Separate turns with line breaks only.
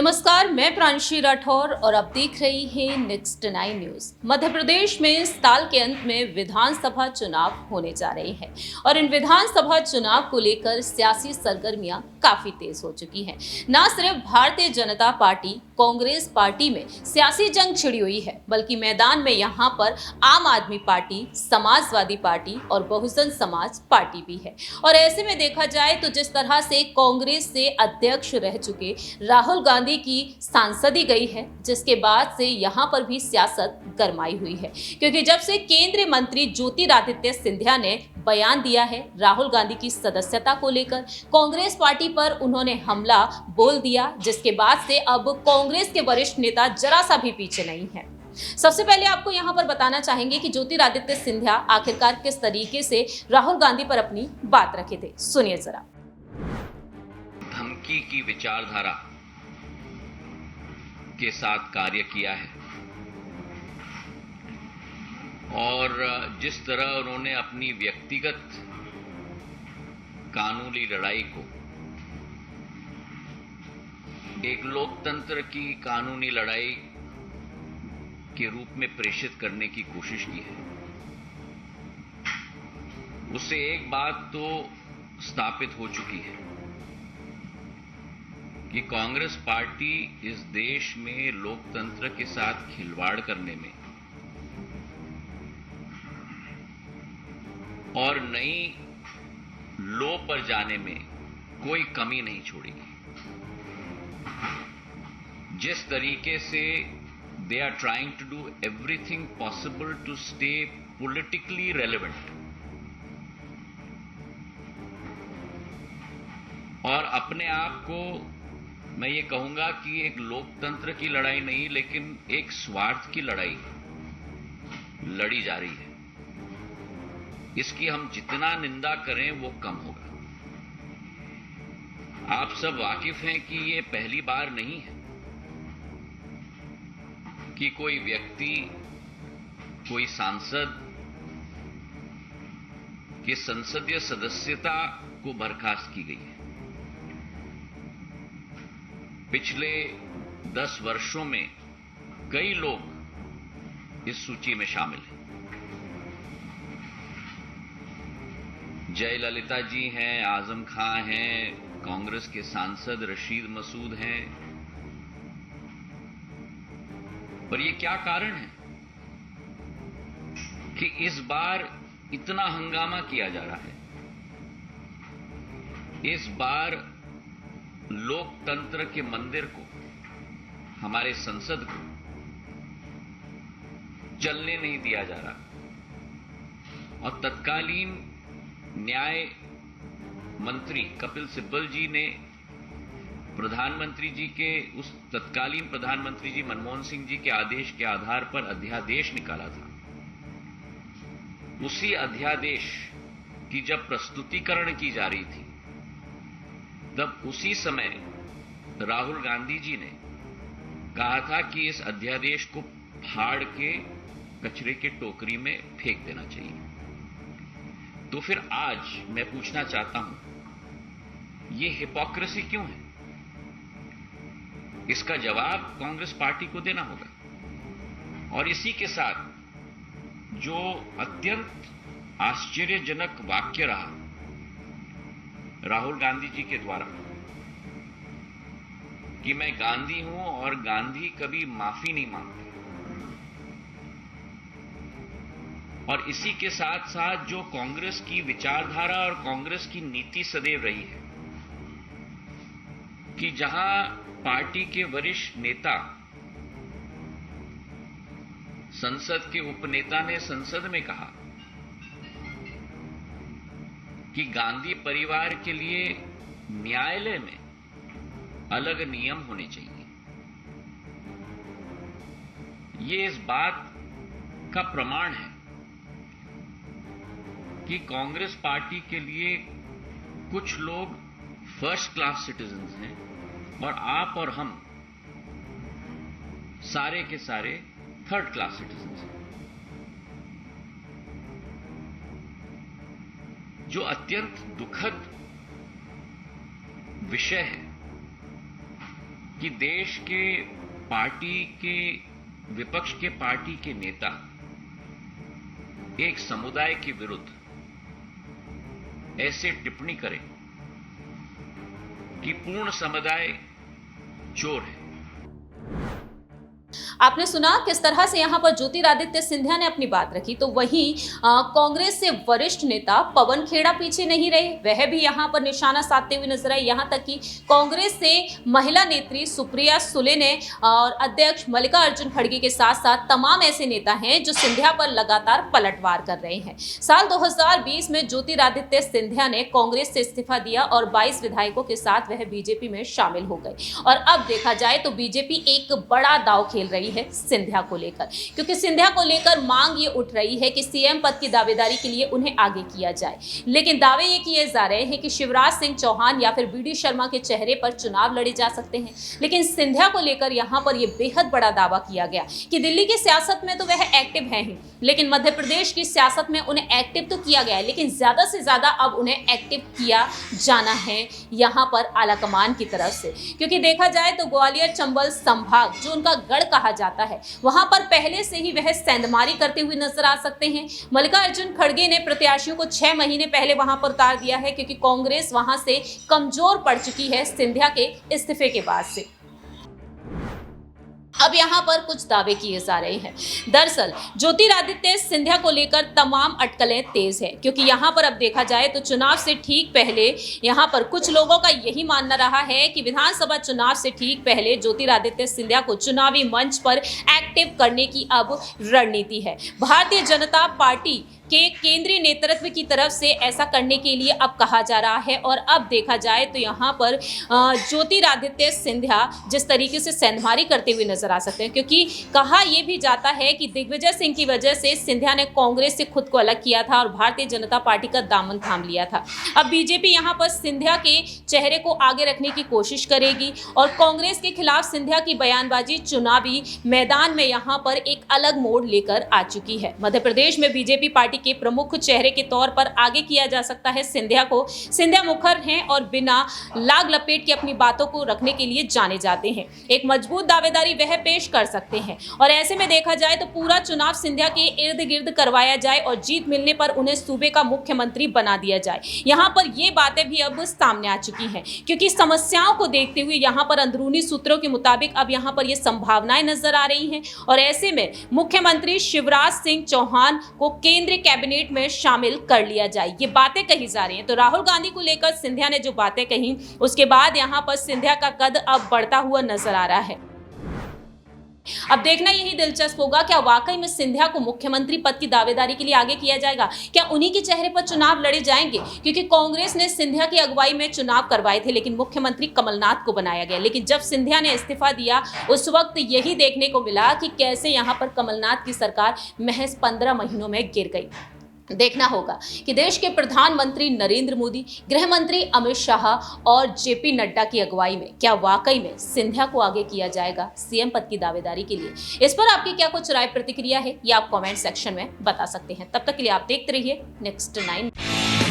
नमस्कार, मैं प्रांशी राठौर और आप देख रही हैं नेक्स्ट 9 न्यूज। मध्य प्रदेश में इस साल के अंत में विधानसभा चुनाव होने जा रहे हैं और इन विधानसभा चुनाव को लेकर सियासी सरगर्मियां काफी तेज हो चुकी हैं। न सिर्फ भारतीय जनता पार्टी कांग्रेस पार्टी में सियासी जंग छिड़ी हुई है, बल्कि मैदान में यहाँ पर आम आदमी पार्टी, समाजवादी पार्टी और बहुजन समाज पार्टी भी है। और ऐसे में देखा जाए तो जिस तरह से कांग्रेस से अध्यक्ष रह चुके राहुल गांधी की सांसदी गई है, जिसके बाद से यहाँ पर भी सियासत गरमाई हुई है, क्योंकि जब से केंद्रीय मंत्री ज्योतिरादित्य सिंधिया ने बयान दिया है राहुल गांधी की सदस्यता को लेकर, कांग्रेस पार्टी पर उन्होंने हमला बोल दिया, जिसके बाद से अब कांग्रेस के वरिष्ठ नेता जरा सा भी पीछे नहीं है। सबसे पहले आपको यहाँ पर बताना चाहेंगे कि ज्योतिरादित्य सिंधिया आखिरकार किस तरीके से राहुल गांधी पर अपनी बात रखे थे। सुनिए जरा।
धमकी की विचारधारा के साथ कार्य किया है और जिस तरह उन्होंने अपनी व्यक्तिगत कानूनी लड़ाई को एक लोकतंत्र की कानूनी लड़ाई के रूप में प्रेषित करने की कोशिश की है, उससे एक बात तो स्थापित हो चुकी है कि कांग्रेस पार्टी इस देश में लोकतंत्र के साथ खिलवाड़ करने में और नई लो पर जाने में कोई कमी नहीं छोड़ेगी। जिस तरीके से they are trying to do everything possible to stay politically relevant और अपने आप को, मैं ये कहूंगा कि एक लोकतंत्र की लड़ाई नहीं लेकिन एक स्वार्थ की लड़ाई लड़ी जा रही है, इसकी हम जितना निंदा करें वो कम होगा। आप सब वाकिफ हैं कि ये पहली बार नहीं है कि कोई व्यक्ति, कोई सांसद की संसदीय सदस्यता को बर्खास्त की गई है। पिछले 10 वर्षों में कई लोग इस सूची में शामिल हैं। जयललिता जी हैं, आजम खां हैं, कांग्रेस के सांसद रशीद मसूद हैं। पर ये क्या कारण है कि इस बार इतना हंगामा किया जा रहा है? इस बार लोकतंत्र के मंदिर को, हमारे संसद को चलने नहीं दिया जा रहा और तत्कालीन न्याय मंत्री कपिल सिब्बल जी ने प्रधानमंत्री जी के, उस तत्कालीन प्रधानमंत्री जी मनमोहन सिंह जी के आदेश के आधार पर अध्यादेश निकाला था। उसी अध्यादेश की जब प्रस्तुतिकरण की जा रही थी, तब उसी समय राहुल गांधी जी ने कहा था कि इस अध्यादेश को फाड़ के कचरे के टोकरी में फेंक देना चाहिए। तो फिर आज मैं पूछना चाहता हूं, ये हिपोक्रेसी क्यों है? इसका जवाब कांग्रेस पार्टी को देना होगा। और इसी के साथ जो अत्यंत आश्चर्यजनक वाक्य रहा राहुल गांधी जी के द्वारा कि मैं गांधी हूं और गांधी कभी माफी नहीं मांगते, और इसी के साथ साथ जो कांग्रेस की विचारधारा और कांग्रेस की नीति सदैव रही है कि जहां पार्टी के वरिष्ठ नेता, संसद के उपनेता ने संसद में कहा कि गांधी परिवार के लिए न्यायालय में अलग नियम होने चाहिए, ये इस बात का प्रमाण है कि कांग्रेस पार्टी के लिए कुछ लोग फर्स्ट क्लास सिटीजन्स हैं और आप और हम सारे के सारे थर्ड क्लास सिटीजन्स हैं। जो अत्यंत दुखद विषय है कि देश के पार्टी के विपक्ष के पार्टी के नेता एक समुदाय के विरुद्ध ऐसे टिप्पणी करें कि पूर्ण समुदाय चोर है।
आपने सुना किस तरह से यहाँ पर ज्योतिरादित्य सिंधिया ने अपनी बात रखी, तो वहीं कांग्रेस से वरिष्ठ नेता पवन खेड़ा पीछे नहीं रहे, वह भी यहाँ पर निशाना साधते हुए नजर आए। यहाँ तक कि कांग्रेस से महिला नेत्री सुप्रिया सुले ने और अध्यक्ष मल्लिकार्जुन खड़गे के साथ साथ तमाम ऐसे नेता हैं जो सिंधिया पर लगातार पलटवार कर रहे हैं। साल 2020 में ज्योतिरादित्य सिंधिया ने कांग्रेस से इस्तीफा दिया और 22 विधायकों के साथ वह बीजेपी में शामिल हो गए, और अब देखा जाए तो बीजेपी एक बड़ा दांव खेल रही है सिंधिया को लेकर, क्योंकि सिंधिया को लेकर मांग ये उठ रही है कि सीएम पद की दावेदारी के लिए उन्हें आगे किया जाए। लेकिन दावे ये किए जा रहे हैं कि शिवराज सिंह चौहान या फिर बीडी शर्मा के चेहरे पर चुनाव लड़े जा सकते हैं। लेकिन सिंधिया को लेकर यहां पर यह बेहद बड़ा दावा किया गया कि दिल्ली की सियासत में तो वह एक्टिव है ही, लेकिन मध्य प्रदेश की सियासत में उन्हें एक्टिव तो किया गया है, लेकिन ज्यादा से ज्यादा अब उन्हें एक्टिव किया जाना है यहां पर आलाकमान की तरफ से। क्योंकि देखा जाए तो ग्वालियर चंबल संभाग जो उनका गढ़ कहा जाता है, वहां पर पहले से ही वह सेंधमारी करते हुए नजर आ सकते हैं। मल्लिकार्जुन खड़गे ने प्रत्याशियों को 6 महीने पहले वहां पर उतार दिया है, क्योंकि कांग्रेस वहां से कमजोर पड़ चुकी है सिंधिया के इस्तीफे के बाद से। अब यहाँ पर कुछ दावे किए जा रहे हैं। दरअसल ज्योतिरादित्य सिंधिया को लेकर तमाम अटकलें तेज है, क्योंकि यहाँ पर अब देखा जाए तो चुनाव से ठीक पहले यहाँ पर कुछ लोगों का यही मानना रहा है कि विधानसभा चुनाव से ठीक पहले ज्योतिरादित्य सिंधिया को चुनावी मंच पर एक्टिव करने की अब रणनीति है। भारतीय जनता पार्टी के केंद्रीय नेतृत्व की तरफ से ऐसा करने के लिए अब कहा जा रहा है। और अब देखा जाए तो यहाँ पर ज्योतिरादित्य सिंधिया जिस तरीके से सेंधमारी करते हुए नजर आ सकते हैं, क्योंकि कहा यह भी जाता है कि दिग्विजय सिंह की वजह से सिंधिया ने कांग्रेस से खुद को अलग किया था और भारतीय जनता पार्टी का दामन थाम लिया था। अब बीजेपी यहाँ पर सिंधिया के चेहरे को आगे रखने की कोशिश करेगी और कांग्रेस के खिलाफ सिंधिया की बयानबाजी चुनावी मैदान में यहाँ पर एक अलग मोड़ लेकर आ चुकी है। मध्य प्रदेश में बीजेपी पार्टी के प्रमुख चेहरे के तौर पर आगे किया जा सकता है सिंधिया को। सिंधिया मुखर हैं और बिना लाग लपेट के अपनी बातों को रखने के लिए जाने जाते हैं। एक मजबूत दावेदारी वह पेश कर सकते हैं और ऐसे में देखा जाए तो पूरा चुनाव सिंधिया के इर्द गिर्द करवाया जाए और जीत मिलने पर उन्हें सूबे का मुख्यमंत्री बना दिया जाए। यहाँ पर ये बातें भी अब सामने आ चुकी हैं, क्योंकि समस्याओं को देखते हुए यहाँ पर अंदरूनी सूत्रों के मुताबिक अब यहाँ पर ये संभावनाएं नजर आ रही हैं और ऐसे में मुख्यमंत्री शिवराज सिंह चौहान को केंद्रीय कैबिनेट में शामिल कर लिया जाए, ये बातें कही जा रही हैं। तो राहुल गांधी को लेकर सिंधिया ने जो बातें कही उसके बाद यहां पर सिंधिया का कद अब बढ़ता हुआ नजर आ रहा है। अब देखना यही दिलचस्प होगा, क्या वाकई में सिंधिया को मुख्यमंत्री पद की दावेदारी के लिए आगे किया जाएगा? क्या उन्हीं के चेहरे पर चुनाव लड़े जाएंगे? क्योंकि कांग्रेस ने सिंधिया की अगुवाई में चुनाव करवाए थे, लेकिन मुख्यमंत्री कमलनाथ को बनाया गया। लेकिन जब सिंधिया ने इस्तीफा दिया उस वक्त यही देखने को मिला कि कैसे यहां पर कमलनाथ की सरकार महज 15 महीनों में गिर गई। देखना होगा कि देश के प्रधानमंत्री नरेंद्र मोदी, गृह मंत्री अमित शाह और जेपी नड्डा की अगुवाई में क्या वाकई में सिंधिया को आगे किया जाएगा सीएम पद की दावेदारी के लिए? इस पर आपकी क्या कुछ राय प्रतिक्रिया है, ये आप कमेंट सेक्शन में बता सकते हैं। तब तक के लिए आप देखते रहिए नेक्स्ट 9।